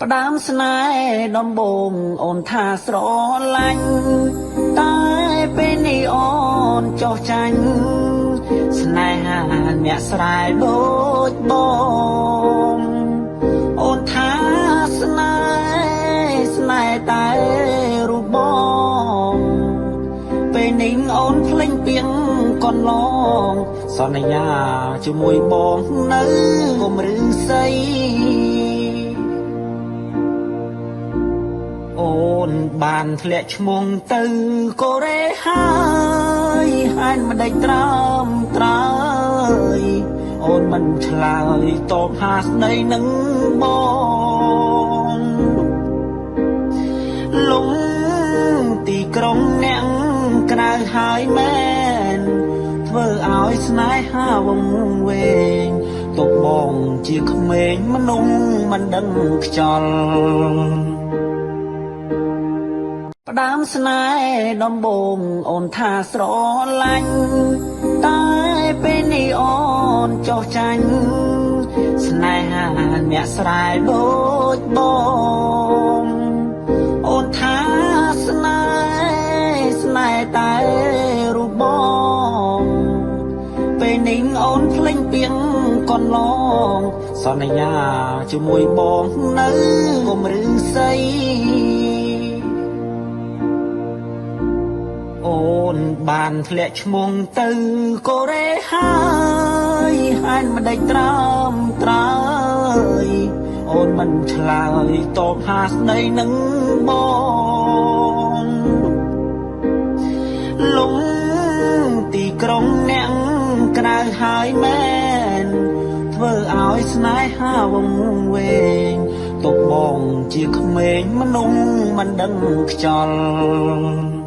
ផ្ដើមស្នេហ៍ដំបូងអូនថាស្រឡាញ់តែពេលនេះអូនចុះចាញ់ស្នេហាអ្នកស្រែដូចបងអូនថាស្នេហ៍តែរូបបងពេលនេះអូនភ្លេចពីងកន្លងសន្យាជាមួយបងនៅកុំឬស័យអូនបានធ្លាក់ឈ្មោះទៅកូរ៉េហើយមិនដេចត្រើមត្រើយអូនមិនឆ្លើយតបហាស្ដីនឹងបងលំទីក្រុងអ្នកក្រៅហើយមែនធ្វើឲ្យស្នេហាវង្វេងទុកបងជាក្មេងមនុស្សមិនដឹងខ្យល់ផ្ដើមស្នេហ៍ដំបូងអូនថាស្រឡាញ់តែពេលនេះអូនចុះចាញ់ស្នេហាអ្នកស្រែដូចបងអូនថាស្នេហ៍តែរូបបងពេលនេះអូនភ្លេចពីងកន្លងសន្យាជាមួយបងនៅកុំឬស័យអូនបានធ្លាក់ឈ្មោះទៅកូរ៉េហើយមិនដេចត្រើមត្រើយអូនមិនឆ្លើយតបហាស្ដីនឹងបងលំទីក្រុងអ្នកក្រៅហើយមែនធ្វើឲ្យស្នេហាវង្វេងទុកបងជាក្មេងមនុស្សមិនដឹងខ្យល់